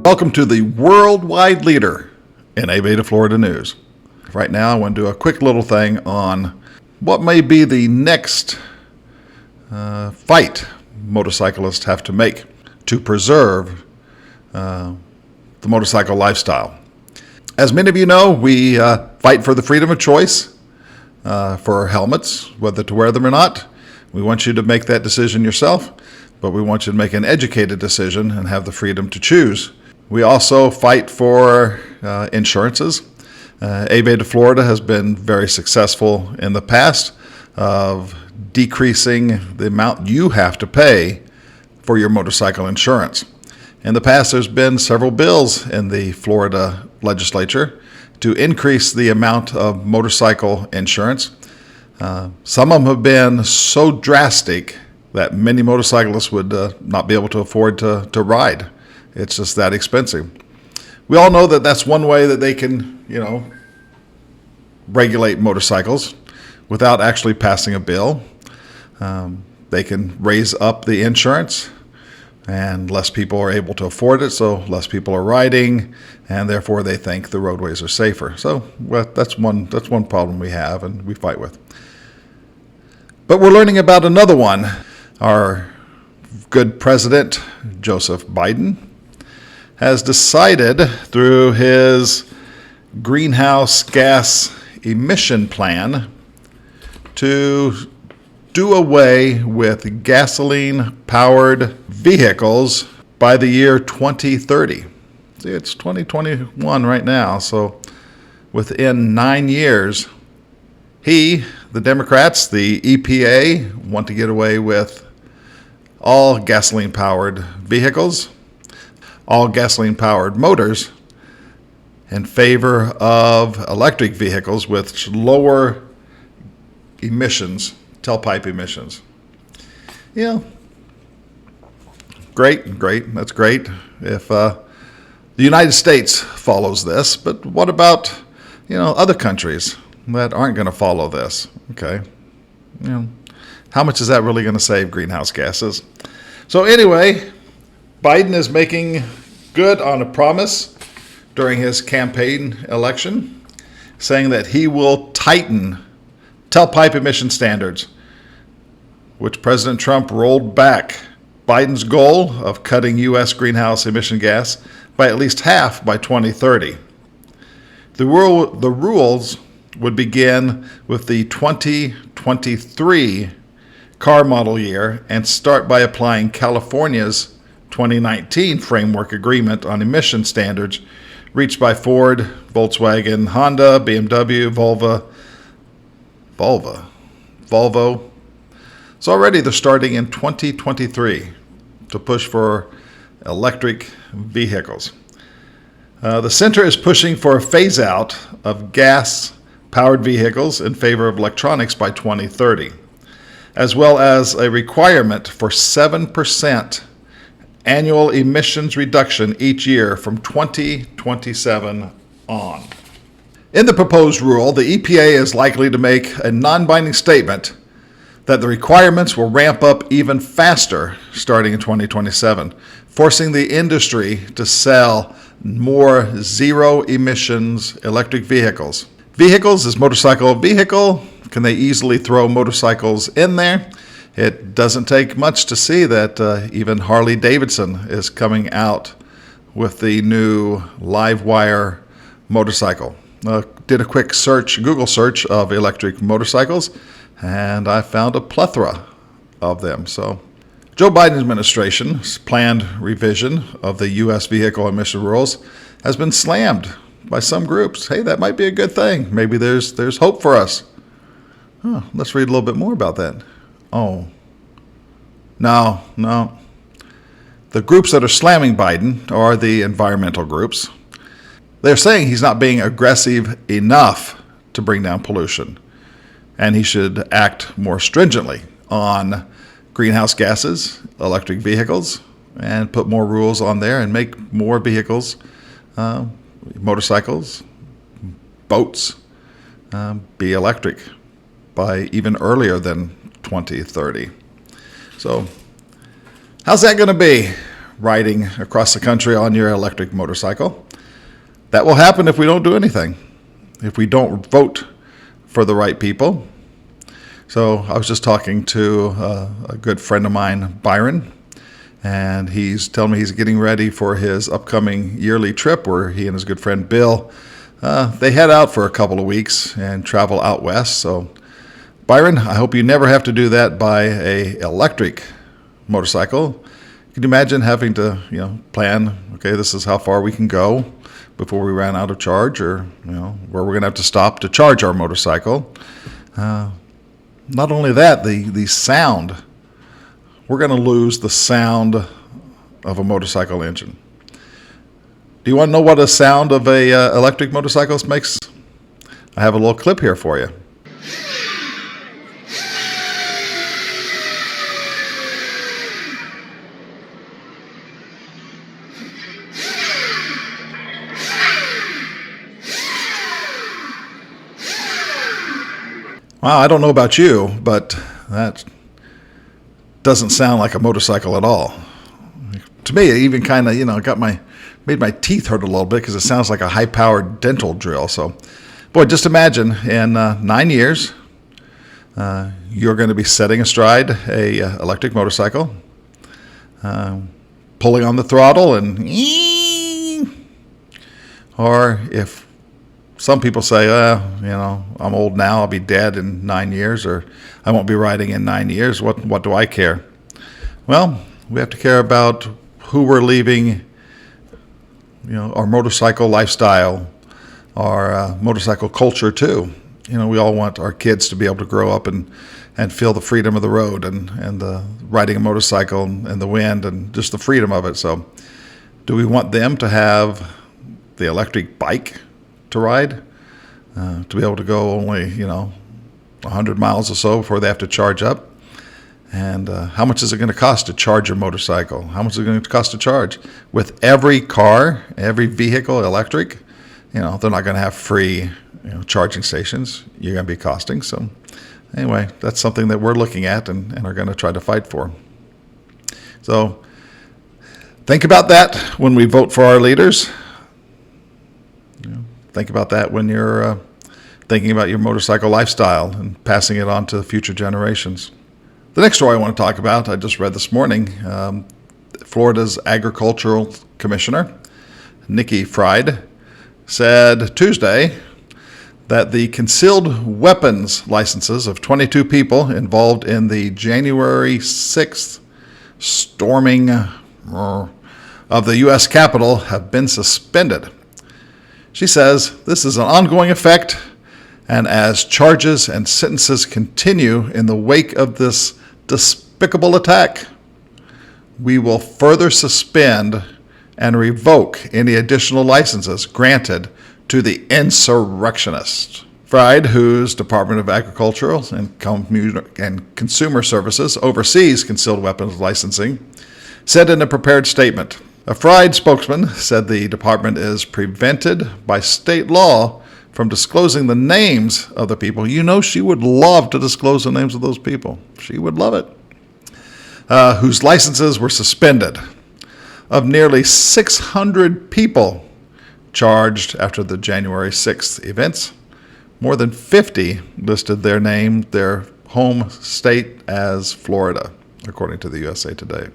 Welcome to the worldwide leader in ABATE of Florida news. Right now, I want to do a quick little thing on what may be the next fight motorcyclists have to make to preserve the motorcycle lifestyle. As many of you know, we fight for the freedom of choice for helmets, whether to wear them or not. We want you to make that decision yourself, but we want you to make an educated decision and have the freedom to choose. We also fight for insurances. ABATE of Florida has been very successful in the past of decreasing the amount you have to pay for your motorcycle insurance. In the past, there's been several bills in the Florida legislature to increase the amount of motorcycle insurance. Some of them have been so drastic that many motorcyclists would not be able to afford to ride. It's just that expensive. We all know that that's one way that they can, regulate motorcycles without actually passing a bill. They can raise up the insurance, and less people are able to afford it, so less people are riding, and therefore they think the roadways are safer. So that's one problem we have and we fight with. But we're learning about another one. Our good president, Joseph Biden, has decided through his greenhouse gas emission plan to do away with gasoline-powered vehicles by the year 2030. See, it's 2021 right now, so within 9 years, the Democrats, the EPA, want to get away with all gasoline-powered vehicles, all gasoline-powered motors, in favor of electric vehicles with lower emissions, tailpipe emissions. Great, that's great if the United States follows this, but what about, other countries that aren't going to follow this? Okay, how much is that really going to save greenhouse gases? So anyway, Biden is making good on a promise during his campaign election, saying that he will tighten tailpipe emission standards, which President Trump rolled back Biden's goal of cutting U.S. greenhouse emission gas by at least half by 2030. The rules would begin with the 2023 car model year and start by applying California's 2019 framework agreement on emission standards reached by Ford, Volkswagen, Honda, BMW, Volvo. So already they're starting in 2023 to push for electric vehicles. The center is pushing for a phase out of gas-powered vehicles in favor of electronics by 2030, as well as a requirement for 7% annual emissions reduction each year from 2027 on. In the proposed rule, the EPA is likely to make a non-binding statement that the requirements will ramp up even faster starting in 2027, forcing the industry to sell more zero-emissions electric vehicles. Vehicles is motorcycle vehicle. Can they easily throw motorcycles in there? It doesn't take much to see that even Harley Davidson is coming out with the new Livewire motorcycle. Did a quick Google search of electric motorcycles, and I found a plethora of them. So Joe Biden's administration's planned revision of the U.S. vehicle emission rules has been slammed by some groups. Hey, that might be a good thing. Maybe there's hope for us. Let's read a little bit more about that. Oh, no. The groups that are slamming Biden are the environmental groups. They're saying he's not being aggressive enough to bring down pollution, and he should act more stringently on greenhouse gases, electric vehicles, and put more rules on there and make more vehicles, motorcycles, boats, be electric by even earlier than 2030. So how's that going to be? riding across the country on your electric motorcycle. That will happen if we don't do anything, if we don't vote for the right people. So I was just talking to a good friend of mine, Byron, and he's telling me he's getting ready for his upcoming yearly trip where he and his good friend Bill, they head out for a couple of weeks and travel out west. So Byron, I hope you never have to do that by a electric motorcycle. Can you imagine having to, plan, okay, this is how far we can go before we ran out of charge, or, where we're going to have to stop to charge our motorcycle. Not only that, the sound, we're going to lose the sound of a motorcycle engine. Do you want to know what a sound of a electric motorcycle makes? I have a little clip here for you. Wow, I don't know about you, but that doesn't sound like a motorcycle at all. To me, it even kind of, made my teeth hurt a little bit because it sounds like a high-powered dental drill. So, boy, just imagine in 9 years, you're going to be setting astride a electric motorcycle, pulling on the throttle, and or if some people say, I'm old now, I'll be dead in 9 years, or I won't be riding in 9 years. What do I care? Well, we have to care about who we're leaving, our motorcycle lifestyle, our motorcycle culture too. We all want our kids to be able to grow up and feel the freedom of the road and the riding a motorcycle and the wind and just the freedom of it. So do we want them to have the electric bike to ride, to be able to go only, 100 miles or so before they have to charge up? And how much is it going to cost to charge your motorcycle? How much is it going to cost to charge? With every car, every vehicle electric, they're not going to have free charging stations. You're going to be costing. So anyway, that's something that we're looking at and are going to try to fight for. So think about that when we vote for our leaders. Think about that when you're thinking about your motorcycle lifestyle and passing it on to future generations. The next story I want to talk about, I just read this morning, Florida's Agricultural Commissioner, Nikki Fried, said Tuesday that the concealed weapons licenses of 22 people involved in the January 6th storming of the U.S. Capitol have been suspended. She says this is an ongoing effect, and as charges and sentences continue in the wake of this despicable attack, we will further suspend and revoke any additional licenses granted to the insurrectionists. Fried, whose Department of Agricultural and Consumer Services oversees concealed weapons licensing, said in a prepared statement, a Fried spokesman said the department is prevented by state law from disclosing the names of the people. She would love to disclose the names of those people. She would love it. Whose licenses were suspended. Of nearly 600 people charged after the January 6th events, more than 50 listed their home state as Florida, according to the USA Today.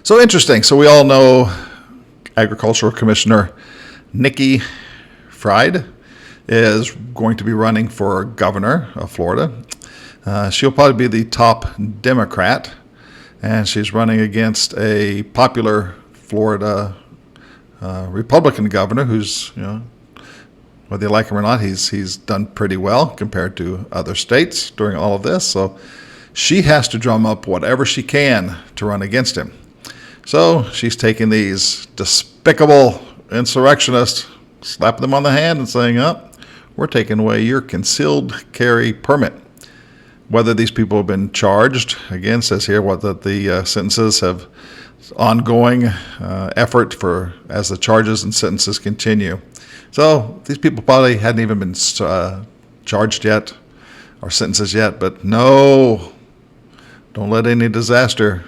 So interesting. So we all know Agricultural Commissioner Nikki Fried is going to be running for governor of Florida. She'll probably be the top Democrat, and she's running against a popular Florida Republican governor who's, whether you like him or not, he's done pretty well compared to other states during all of this. So she has to drum up whatever she can to run against him. So she's taking these despicable insurrectionists, slapping them on the hand and saying, we're taking away your concealed carry permit. Whether these people have been charged, again, says here the sentences have ongoing effort for as the charges and sentences continue. So these people probably hadn't even been charged yet or sentences yet, but no, don't let any disaster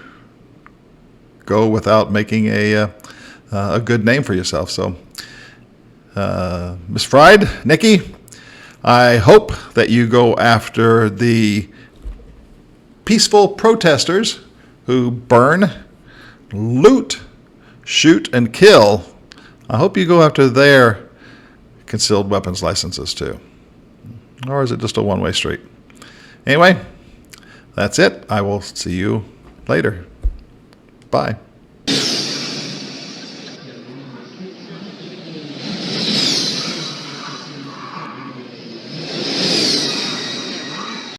go without making a good name for yourself. So, Ms. Fried, Nikki, I hope that you go after the peaceful protesters who burn, loot, shoot, and kill. I hope you go after their concealed weapons licenses too. Or is it just a one-way street? Anyway, that's it. I will see you later. Bye.